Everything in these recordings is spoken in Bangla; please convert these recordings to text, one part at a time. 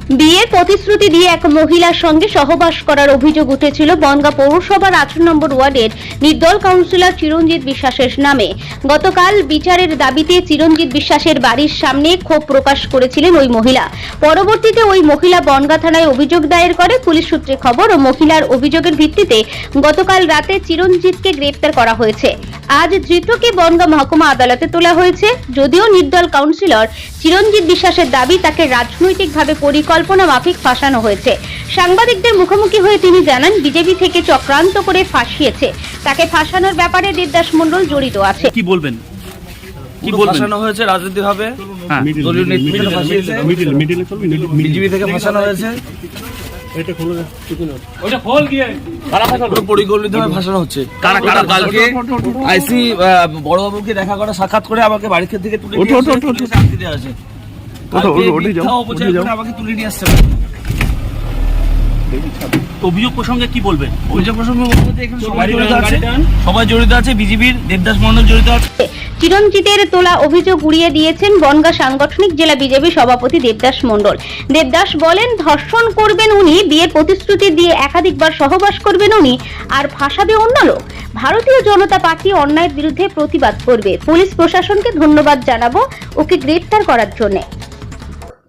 বিয়ের প্রতিশ্রুতি দিয়ে এক মহিলার সঙ্গে সহবাস করার অভিযোগ উঠেছিল বনগাঁ পৌরসভার 18 নম্বর ওয়ার্ডের নির্দল কাউন্সিলর চিরঞ্জিত বিশ্বাসের নামে। গতকাল বিচারের দাবিতে চিরঞ্জিত বিশ্বাসের বাড়ির সামনে ক্ষোভ প্রকাশ করেছিলেন ওই মহিলা। পরবর্তীতে ওই মহিলা বনগাঁ থানায় অভিযোগ দায়ের করে। পুলিশ সূত্রে খবর ও মহিলার অভিযোগের ভিত্তিতে গতকাল রাতে চিরঞ্জিতকে গ্রেপ্তার করা হয়েছে। আজ ধৃতকে বনগাঁ মহকুমা আদালতে তোলা হয়েছে। যদিও নির্দল কাউন্সিলর চিরঞ্জিত বিশ্বাসের দাবি তাকে রাজনৈতিকভাবে পরিকল্পনা মাফিক ফাঁসানো হয়েছে। সাংবাদিকদের মুখোমুখি হয়ে তিনি জানান, বিজেপি থেকে চক্রান্ত করে ফাঁসিয়েছে। তাকে ফাঁসানোর ব্যাপারে দেবদাস মণ্ডল জড়িত আছে। কি বলবেন? কি ফাঁসানো হয়েছে রাজনীতিভাবে, দলীয় নেতৃত্ব ফাঁসিয়েছে, বিজেপি থেকে ফাঁসানো হয়েছে, পরিকল্পিতভাবে ফাঁসানো হচ্ছে। কালকে আইসি বড়বাবুকে দেখা করে সাক্ষাৎ করে আমাকে বাড়ি থেকে তুলে নিয়ে আসে, আমাকে তুলে নিয়ে আসছে। অভিযোগ প্রসঙ্গে কি বলবেন? অভিযোগ প্রসঙ্গে সবাই জড়িত আছে, বিজেপির দেবদাস মণ্ডল জড়িত আছে। চিরঞ্জিতের তোলা অভিযোগ উড়িয়ে দিয়েছেন বনগাঁ সাংগঠনিক জেলা বিজেপি সভাপতি দেবদাস মণ্ডল। দেবদাস বলেন, ধর্ষণ করবেন উনি, বিয়ের প্রতিশ্রুতি দিয়ে একাধিকবার সহবাস করবেন উনি, আর ফাঁসাবে অন্য লোক। ভারতীয় জনতা পার্টি অন্যায়ের বিরুদ্ধে প্রতিবাদ করবে। পুলিশ প্রশাসনকে ধন্যবাদ জানাবো ওকে গ্রেফতার করার জন্য।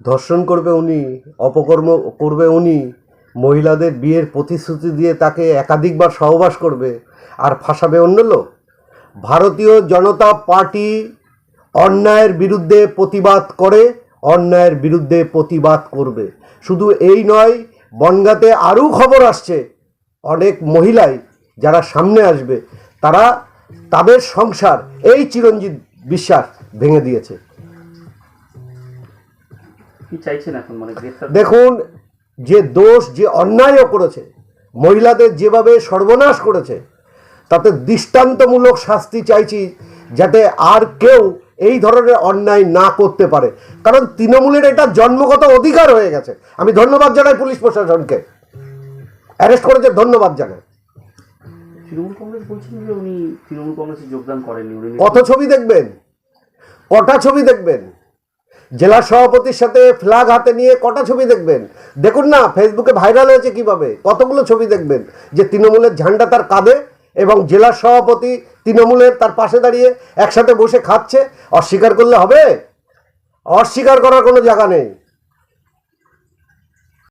ধর্ষণ করবে উনি, অপকর্ম করবে উনি, মহিলাদের বিয়ের প্রতিশ্রুতি দিয়ে তাকে একাধিকবার সহবাস করবে, আর ফাঁসাবে অন্য লোক। ভারতীয় জনতা পার্টি অন্যায়ের বিরুদ্ধে প্রতিবাদ করে, অন্যায়ের বিরুদ্ধে প্রতিবাদ করবে। শুধু এই নয়, বনগাঁতে আরও খবর আসছে, অনেক মহিলাই যারা সামনে আসবে তারা তাদের সংসার এই চিরঞ্জিত বিশ্বাস ভেঙে দিয়েছে। কি চাইছেন এখন? মানে দেখুন, যে দোষ, যে অন্যায়ও করেছে, মহিলাদের যেভাবে সর্বনাশ করেছে, তাতে দৃষ্টান্তমূলক শাস্তি চাইছি, যাতে আর কেউ এই ধরনের অন্যায় না করতে পারে। কারণ তৃণমূলের এটা জন্মগত অধিকার হয়ে গেছে। আমি ধন্যবাদ জানাই পুলিশ প্রশাসনকে, অ্যারেস্ট করেছে, ধন্যবাদ জানাই। তৃণমূল কংগ্রেস বলছেন যে উনি তৃণমূল কংগ্রেসে যোগদান করেননি। কত ছবি দেখবেন, কটা ছবি দেখবেন? জেলা সভাপতির সাথে ফ্ল্যাগ হাতে নিয়ে কটা ছবি দেখবেন? দেখুন না, ফেসবুকে ভাইরাল হয়েছে কিভাবে, কতগুলো ছবি দেখবেন যে তৃণমূলের ঝান্ডা তার কাঁধে এবং জেলা সভাপতি তৃণমূলের তার পাশে দাঁড়িয়ে একসাথে বসে খাচ্ছে। অস্বীকার করলে হবে? অস্বীকার করার কোনো জায়গা নেই।